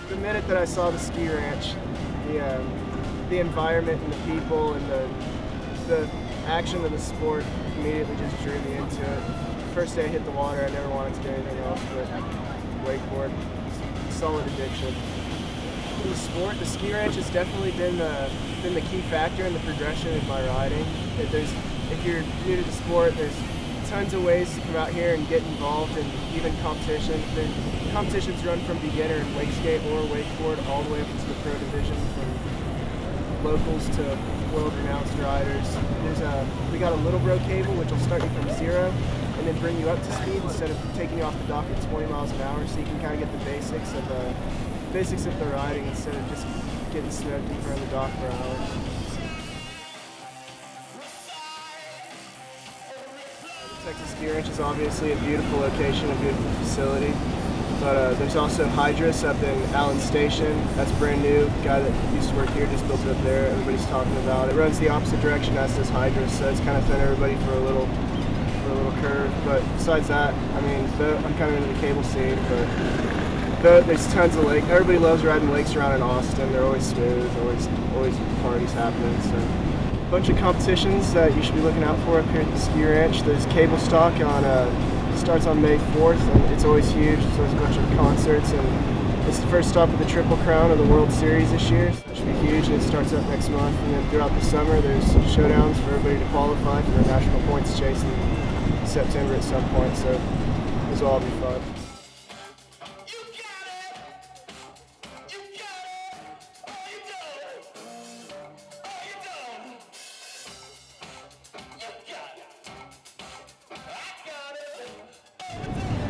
The minute that I saw the ski ranch, the environment and the people and the action of the sport immediately just drew me into it. The first day I hit the water, I never wanted to do anything else but wakeboard. Solid addiction. In the sport, the ski ranch has definitely been the key factor in the progression in my riding. If you're new to the sport, there's tons of ways to come out here and get involved in even competition. Competitions run from beginner and wake skate or wakeboard all the way up into the pro division, from locals to world-renowned riders. We got a little bro cable which will start you from zero and then bring you up to speed instead of taking you off the dock at 20 miles an hour, so you can kind of get the basics of the riding instead of just getting smoked in front of the dock for hours. The Texas Ski Ranch is obviously a beautiful location, a beautiful facility. But there's also Hydrus up in Allen Station. That's brand new. The guy that used to work here just built it up there. Everybody's talking about it. It runs the opposite direction as does Hydrus, so it's kind of throwing everybody for a little curve. But besides that, I mean, I'm kind of into the cable scene. But there's tons of lakes. Everybody loves riding lakes around in Austin. They're always smooth. Always parties happening. So a bunch of competitions that you should be looking out for up here at the ski ranch. There's cable stock starts on May 4th, and it's always huge. So there's a bunch of concerts, and it's the first stop of the Triple Crown of the World Series this year. So it should be huge, and it starts up next month. And then throughout the summer, there's showdowns for everybody to qualify for the national points chase in September at some point. So this will all be fun.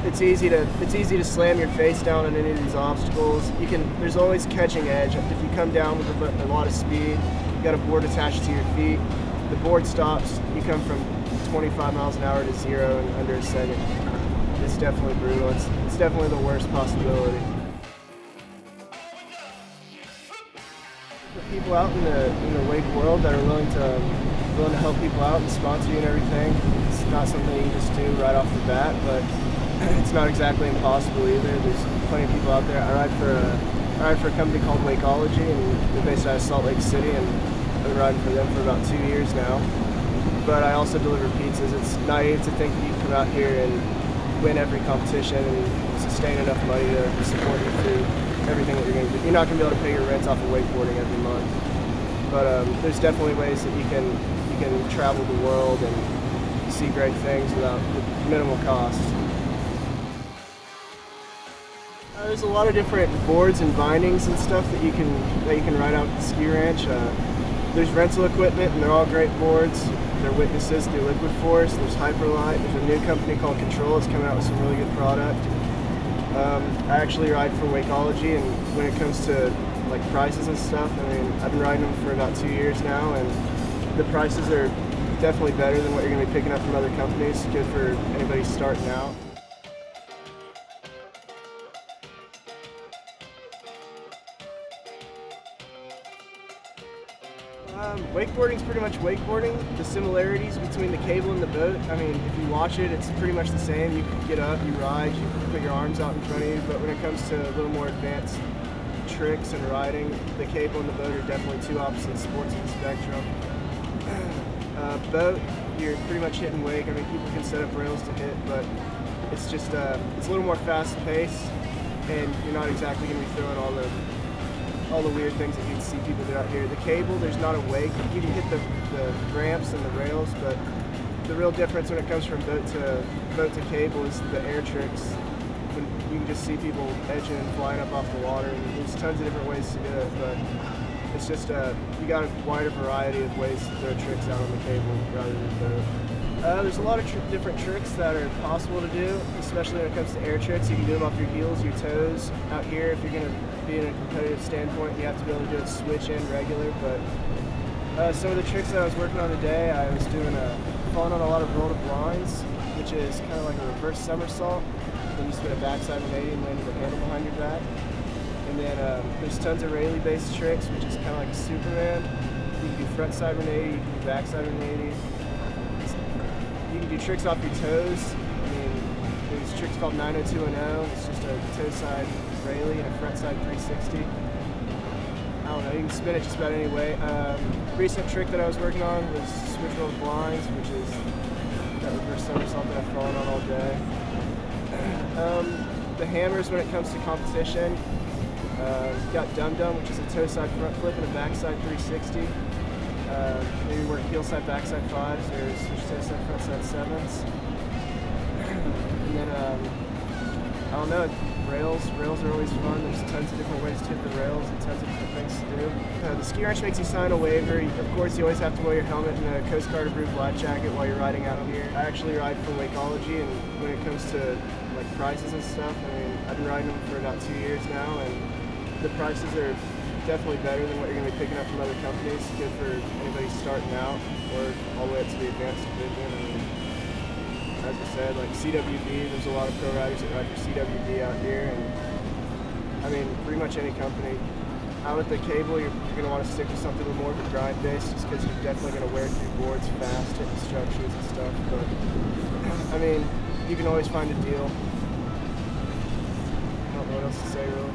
It's easy to slam your face down on any of these obstacles. There's always catching edge. If you come down with a lot of speed, you got a board attached to your feet. The board stops. You come from 25 miles an hour to zero in under a second. It's definitely brutal. It's definitely the worst possibility. The people out in the wake world that are willing to help people out and sponsor you and everything. It's not something you just do right off the bat, but it's not exactly impossible either. There's plenty of people out there. I ride for a company called Wakeology, and they're based out of Salt Lake City, and I've been riding for them for about 2 years now. But I also deliver pizzas. It's naive to think that you can come out here and win every competition and sustain enough money to support you through everything that you're going to do. You're not going to be able to pay your rent off of wakeboarding every month. But there's definitely ways that you can travel the world and see great things without minimal cost. There's a lot of different boards and bindings and stuff that you can ride out at the ski ranch. There's rental equipment, and they're all great boards. They're Witnesses through Liquid Force. There's Hyperlight. There's a new company called Control. It's coming out with some really good product. I actually ride for Wakeology, and when it comes to like prices and stuff, I mean, I've been riding them for about 2 years now, and the prices are definitely better than what you're going to be picking up from other companies. Good for anybody starting out. Wakeboarding is pretty much wakeboarding. The similarities between the cable and the boat, I mean, if you watch it, it's pretty much the same. You get up, you ride, you put your arms out in front of you, but when it comes to a little more advanced tricks and riding, the cable and the boat are definitely two opposite sports of the spectrum. Boat, you're pretty much hitting wake. I mean, people can set up rails to hit, but it's just it's a little more fast-paced, and you're not exactly going to be throwing all the weird things that you'd see people do out here. The cable, there's not a wake. You can hit the ramps and the rails, but the real difference when it comes from boat to cable is the air tricks. When you can just see people edging and flying up off the water, and there's tons of different ways to do it, but it's just you got a wider variety of ways to throw tricks out on the cable rather than boat. There's a lot of different tricks that are possible to do, especially when it comes to air tricks. You can do them off your heels, your toes. Out here, if you're going to be in a competitive standpoint, you have to be able to do it switch and regular. But some of the tricks that I was working on today, I was doing falling on a lot of roll-up blinds, which is kind of like a reverse somersault. Then you spin a backside 180 and land with a handle behind your back. And then there's tons of Rayleigh-based tricks, which is kind of like a Superman. You can do front side 180, you can do backside 180. You can do tricks off your toes. I mean, there's tricks called 90210. It's just a toe side Rayleigh and a front side 360. I don't know, you can spin it just about any way. Recent trick that I was working on was switch roll blinds, which is that reverse somersault that I've fallen on all day. The hammers when it comes to competition, got Dum Dum, which is a toe side front flip and a backside 360. Maybe work heel side, backside 5s, or switch toe side, front side 7s. And then, I don't know, rails are always fun. There's tons of different ways to hit the rails and tons of different things to do. The ski wrench makes you sign a waiver. Of course, you always have to wear your helmet and a Coast Guard approved life jacket while you're riding out here. I actually ride for Wakeology, and when it comes to like prices and stuff, I mean, I've been riding them for about 2 years now, and the prices are definitely better than what you're going to be picking up from other companies. Good for anybody starting out or all the way up to the advanced division. I mean, as I said, like CWD, there's a lot of pro riders that ride for CWD out here, and I mean, pretty much any company. Out at the cable, you're going to want to stick with something a little more of a grind base, just because you're definitely going to wear through boards fast, hitting structures and stuff. But I mean, you can always find a deal. I don't know what else to say really.